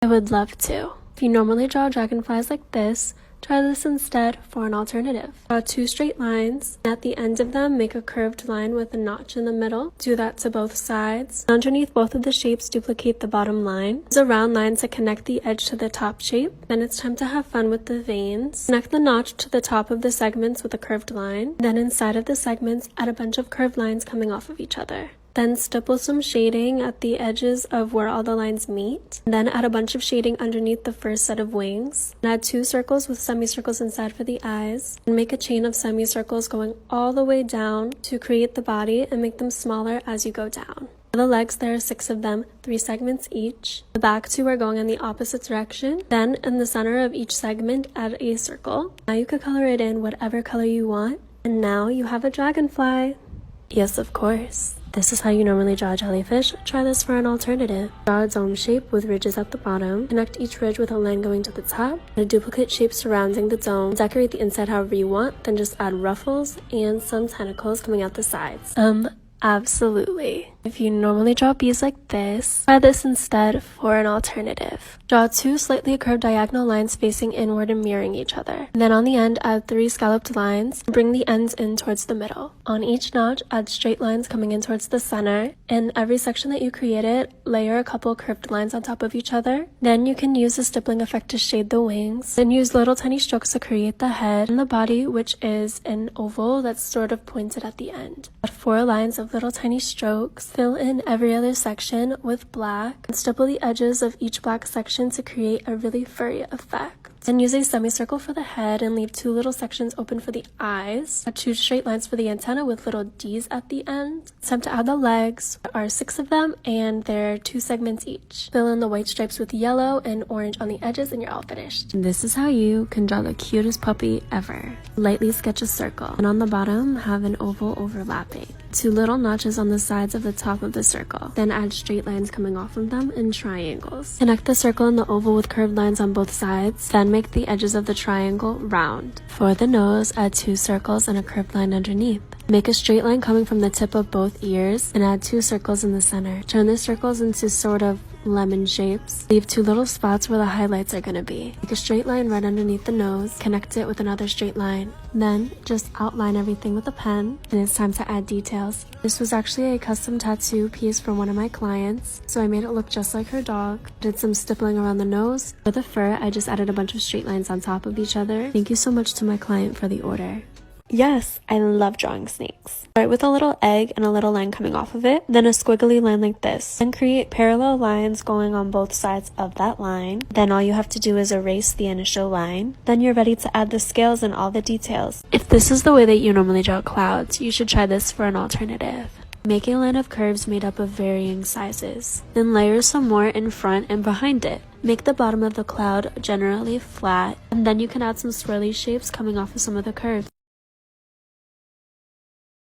I would love to. If you normally draw dragonflies like this, try this instead for an alternative. Draw 2 straight lines. At the end of them, make a curved line with a notch in the middle. Do that to both sides. Underneath both of the shapes, duplicate the bottom line. Use a round line to connect the edge to the top shape. Then it's time to have fun with the veins. Connect the notch to the top of the segments with a curved line. Then inside of the segments, add a bunch of curved lines coming off of each other. Then stipple some shading at the edges of where all the lines meet. Then add a bunch of shading underneath the first set of wings. And add 2 circles with semicircles inside for the eyes. And make a chain of semicircles going all the way down to create the body and make them smaller as you go down. For the legs, there are 6 of them, 3 segments each. The back 2 are going in the opposite direction. Then in the center of each segment, add a circle. Now you could color it in whatever color you want. And now you have a dragonfly. Yes, of course. This is how you normally draw a jellyfish. Try this for an alternative. Draw a dome shape with ridges at the bottom. Connect each ridge with a line going to the top. Add a duplicate shape surrounding the dome. Decorate the inside however you want. Then just add ruffles and some tentacles coming out the sides. Absolutely. If you normally draw bees like this, try this instead for an alternative. Draw 2 slightly curved diagonal lines facing inward and mirroring each other. And then on the end, add 3 scalloped lines. Bring the ends in towards the middle. On each notch, add straight lines coming in towards the center. In every section that you created, layer a couple curved lines on top of each other. Then you can use the stippling effect to shade the wings. Then use little tiny strokes to create the head and the body, which is an oval that's sort of pointed at the end. Add 4 lines of little tiny strokes. Fill in every other section with black and stipple the edges of each black section to create a really furry effect. Then use a semicircle for the head and leave 2 little sections open for the eyes. Add 2 straight lines for the antenna with little D's at the end. It's time to add the legs. There are 6 of them and they're 2 segments each. Fill in the white stripes with yellow and orange on the edges and you're all finished. And this is how you can draw the cutest puppy ever. Lightly sketch a circle and on the bottom have an oval overlapping. 2 little notches on the sides of the top of the circle. Then add straight lines coming off of them in triangles. Connect the circle and the oval with curved lines on both sides. Then make the edges of the triangle round. For the nose, add 2 circles and a curved line underneath. Make a straight line coming from the tip of both ears and add 2 circles in the center. Turn the circles into sort of lemon shapes. Leave 2 little spots where the highlights are going to be. Make a straight line right underneath the nose. Connect it with another straight line. Then just outline everything with a pen and it's time to add details. This was actually a custom tattoo piece from one of my clients, so I made it look just like her dog. Did some stippling around the nose. For the fur, I just added a bunch of straight lines on top of each other. Thank you so much to my client for the order. Yes, I love drawing snakes. Start with a little egg and a little line coming off of it, then a squiggly line like this. Then create parallel lines going on both sides of that line. Then all you have to do is erase the initial line. Then you're ready to add the scales and all the details. If this is the way that you normally draw clouds, you should try this for an alternative. Make a line of curves made up of varying sizes. Then layer some more in front and behind it. Make the bottom of the cloud generally flat, and then you can add some swirly shapes coming off of some of the curves.